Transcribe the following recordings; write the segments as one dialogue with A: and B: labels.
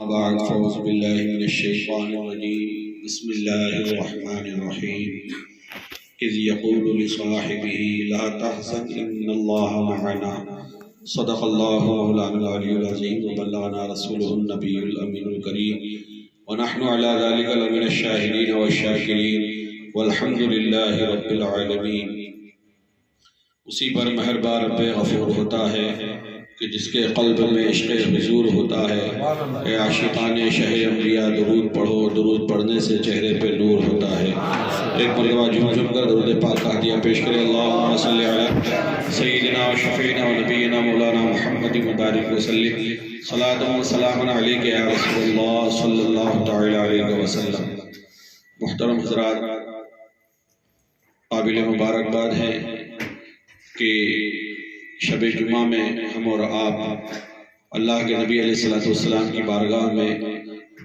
A: بعد فاعوذ باللہ من الشیطان الرجیم بسم اللہ الرحمن الرحیم اذ یقول لصاحبہ لا تحزن ان اللہ معنا صدق اللہ مولانا العلی العظیم وبلغنا رسولہ النبی الامین الکریم ونحن علی ذلک لمن الشاہدین والشاکرین والحمد للہ رب العالمین۔ اسی پر مہربان رب غفور ہوتا ہے کہ جس کے قلب میں عشق حضور ہوتا ہے۔ اے عاشقان شہ انبیاء درود پڑھو، درود پڑھنے سے چہرے پہ نور ہوتا ہے۔ ایک مرتبہ جھوم کر درود پاک کا ہدیہ پیش کرے۔ اللہم صلی علی سیدنا و شفیعنا و نبینا مولانا محمد مبارک وسلم صلاۃ و سلام علیک یا رسول اللہ صلی اللہ تعالی علیہ وسلم۔ محترم حضرات، قابل مبارکباد ہے کہ شب جمعہ میں ہم اور آپ اللہ کے نبی علیہ السلام کی بارگاہ میں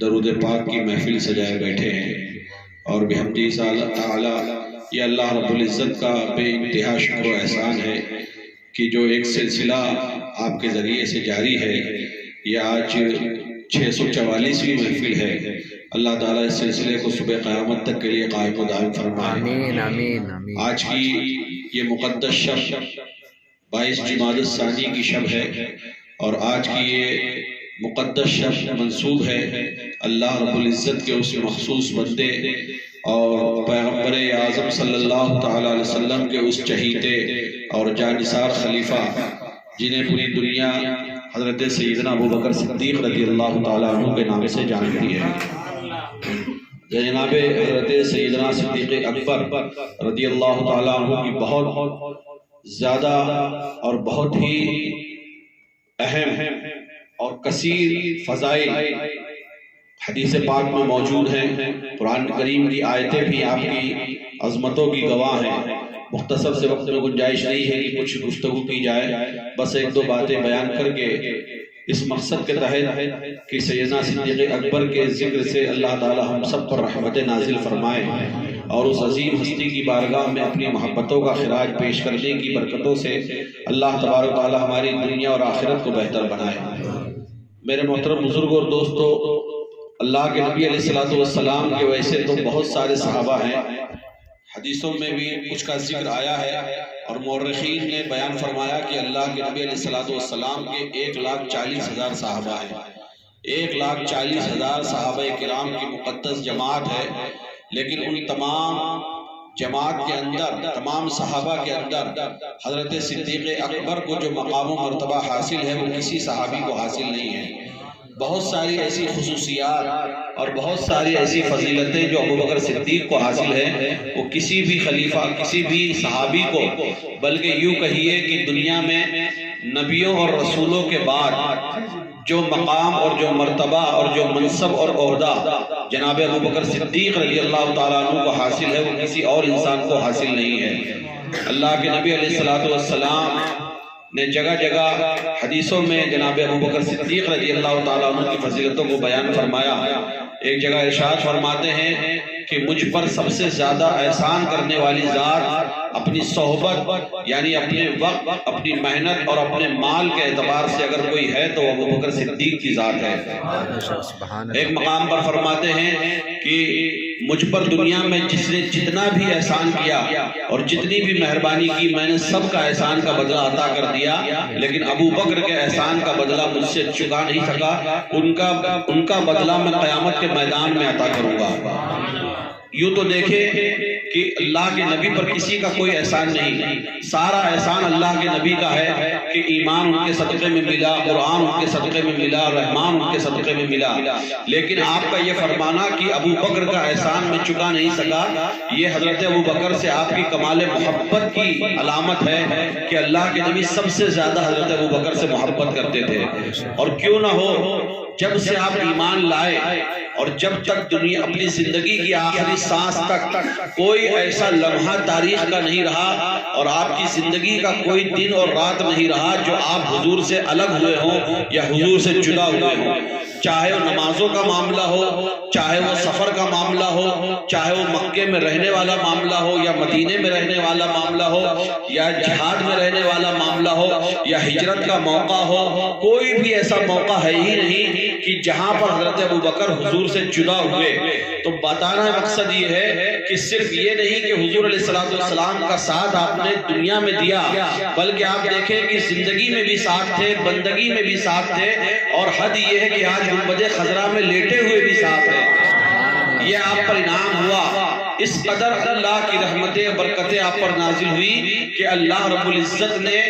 A: درود پاک کی محفل سجائے بیٹھے ہیں، اور بحمدہ تعالی یہ اللہ رب العزت کا بے انتہا شکر و احسان ہے کہ جو ایک سلسلہ آپ کے ذریعے سے جاری ہے، یہ آج 644ویں محفل ہے۔ اللہ تعالیٰ اس سلسلے کو صبح قیامت تک کے لیے قائم و دائم فرمائے۔
B: آمین آمین آمین۔
A: آج کی یہ مقدس شب 22 جمادی الثانی کی شب ہے، اور آج کی یہ مقدس شب منسوب ہے اللہ رب العزت کے اس مخصوص بندے اور پیغمبر اعظم صلی اللہ تعالی علیہ وسلم کے اس چہیتے اور جانثار خلیفہ جنہیں پوری دنیا حضرت سیدنا ابوبکر صدیق رضی اللہ تعالیٰ عنہ کے نام سے جانتی ہے۔ جناب حضرت سیدنا صدیق اکبر رضی اللہ تعالیٰ عنہ کی بہت زیادہ اور بہت ہی اہم اور کثیر فضائل حدیث پاک میں موجود ہیں۔ قرآن کریم کی آیتیں بھی آپ کی عظمتوں کی گواہ ہیں۔ مختصر سے وقت میں گنجائش نہیں ہے کہ کچھ گفتگو کی جائے، بس ایک دو باتیں بیان کر کے اس مقصد کے تحت کہ سیدنا صدیق اکبر کے ذکر سے اللہ تعالی ہم سب پر رحمت نازل فرمائے، اور اس عظیم ہستی کی بارگاہ میں اپنی محبتوں کا خراج پیش کرنے کی برکتوں سے اللہ تبارک و تعالی ہماری دنیا اور آخرت کو بہتر بنائے۔ میرے محترم بزرگوں اور دوستو، اللہ کے نبی علیہ السلام کے ویسے تو بہت سارے صحابہ ہیں، حدیثوں میں بھی کچھ کا ذکر آیا ہے، اور مورخین نے بیان فرمایا کہ اللہ کے نبی علیہ السلام کے 1,40,000 صحابہ ہیں۔ 1,40,000 صحابہ کرام کی مقدس جماعت ہے، لیکن ان تمام جماعت کے اندر، تمام صحابہ کے اندر حضرت صدیق اکبر کو جو مقام و مرتبہ حاصل ہے وہ کسی صحابی کو حاصل نہیں ہے۔ بہت ساری ایسی خصوصیات اور بہت ساری ایسی فضیلتیں جو ابوبکر صدیق کو حاصل ہیں وہ کسی بھی خلیفہ، کسی بھی صحابی کو، بلکہ یوں کہیے کہ دنیا میں نبیوں اور رسولوں کے بعد جو مقام اور جو مرتبہ اور جو منصب اور عہدہ جناب ابوبکر صدیق رضی اللہ تعالیٰ عنہ کو حاصل ہے وہ کسی اور انسان کو حاصل نہیں ہے۔ اللہ کے نبی علیہ السلام نے جگہ جگہ حدیثوں میں جناب ابوبکر صدیق رضی اللہ تعالیٰ عنہ کی فضیلتوں کو بیان فرمایا۔ ایک جگہ ارشاد فرماتے ہیں کہ مجھ پر سب سے زیادہ احسان کرنے والی ذات اپنی صحبت یعنی اپنے وقت، اپنی محنت اور اپنے مال کے اعتبار سے اگر کوئی ہے تو وہ ابوبکر صدیق کی ذات ہے۔ ایک مقام پر فرماتے ہیں کہ مجھ پر دنیا میں جس نے جتنا بھی احسان کیا اور جتنی بھی مہربانی کی میں نے سب کا احسان کا بدلہ عطا کر دیا، لیکن ابو بکر کے احسان کا بدلہ مجھ سے چکا نہیں سکا، ان کا بدلہ میں قیامت کے میدان میں عطا کروں گا۔ یوں تو دیکھے کہ اللہ کے نبی پر کسی کا کوئی احسان نہیں، سارا احسان اللہ کے نبی کا ہے کہ ایمان ان کے صدقے میں ملا، قرآن ان کے صدقے میں ملا، رحمان ان کے صدقے میں ملا، لیکن آپ کا یہ فرمانا کہ ابو بکر کا احسان میں چکا نہیں سکا، یہ حضرت ابو بکر سے آپ کی کمال محبت کی علامت ہے کہ اللہ کے نبی سب سے زیادہ حضرت ابو بکر سے محبت کرتے تھے۔ اور کیوں نہ ہو، جب سے آپ ایمان لائے اور جب تک دنیا اپنی زندگی کی آخری سانس تک کوئی ایسا لمحہ تاریخ کا نہیں رہا اور آپ کی زندگی کا کوئی دن اور رات نہیں رہا جو آپ حضور سے الگ ہوئے ہوں یا حضور سے جدا ہوئے ہوں۔ چاہے وہ نمازوں کا معاملہ ہو، چاہے وہ سفر کا معاملہ ہو، چاہے وہ مکے میں رہنے والا معاملہ ہو یا مدینے میں رہنے والا معاملہ ہو یا جہاد میں رہنے والا معاملہ ہو یا ہجرت کا موقع ہو، کوئی بھی ایسا موقع ہے ہی نہیں کہ جہاں پر حضرت ابوبکر حضور سے جدا ہوئے۔ تو بتانا مقصد یہ ہے کہ صرف یہ نہیں کہ حضور علیہ السلام کا ساتھ آپ نے دنیا میں دیا، بلکہ آپ دیکھیں کہ زندگی میں بھی ساتھ تھے، بندگی میں بھی ساتھ تھے، اور حد یہ ہے کہ آج گنبد خضرا میں لیٹے ہوئے بھی ساتھ ہیں۔ یہ آپ پر انعام ہوا، اس قدر اللہ کی رحمتیں برکتیں آپ پر نازل ہوئی کہ اللہ رب العزت نے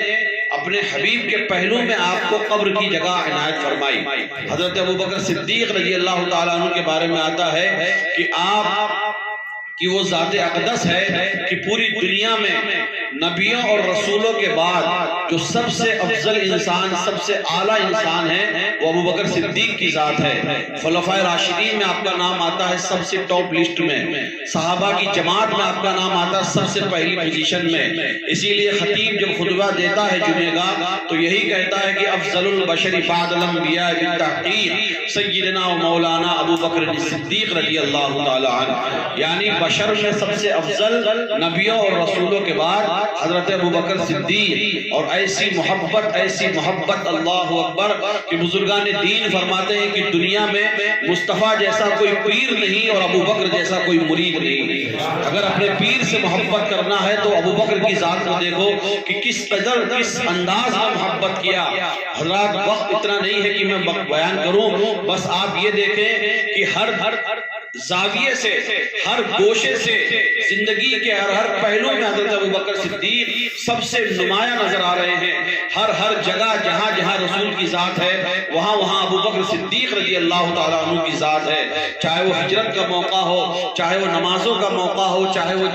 A: اپنے حبیب کے پہلو میں آپ کو قبر کی جگہ عنایت فرمائی۔ حضرت ابوبکر صدیق رضی اللہ تعالیٰ عنہ کے بارے میں آتا ہے کہ آپ کہ وہ ذات اقدس ہے کہ پوری دنیا میں نبیوں اور رسولوں کے بعد جو سب سے افضل انسان، سب سے اعلیٰ انسان ہے، وہ ابوبکر صدیق کی ذات ہے۔ خلفائے راشدین میں آپ کا نام آتا ہے سب سے ٹاپ لسٹ میں، صحابہ کی جماعت میں آپ کا نام آتا ہے سب سے پہلی پوزیشن میں۔ اسی لیے خطیب جب خطبہ دیتا ہے جمعے کا تو یہی کہتا ہے کہ افضل البشر بعد الانبیاء بالتحقیق سیدنا و مولانا ابوبکر صدیق رضی اللہ تعالی عنہ، یعنی بشر میں سب سے افضل نبیوں اور رسولوں کے بعد حضرت ابوبکر صدیق۔ اور ایسی محبت اللہ اکبر کہ بزرگان دین فرماتے ہیں کہ دنیا میں مصطفیٰ جیسا کوئی پیر نہیں اور ابوبکر جیسا کوئی مرید نہیں۔ اگر اپنے پیر سے محبت کرنا ہے تو ابوبکر کی ذات کو دیکھو کہ کس قدر کس انداز میں محبت کیا۔ حضرات وقت اتنا نہیں ہے کہ میں بیان کروں، بس آپ یہ دیکھیں کہ ہر زاویے سے، ہر گوشے سے، زندگی کے ہر پہلو میں حضرت ابوبکر صدیق سب سے نمایاں نظر آ رہے ہیں۔ ہر جگہ جہاں جہاں رسول کی ذات ہے وہاں وہاں ابوبکر صدیق رضی اللہ تعالیٰ عنہ کی ذات ہے۔ چاہے وہ ہجرت کا موقع ہو، چاہے وہ نمازوں کا موقع ہو، چاہے وہ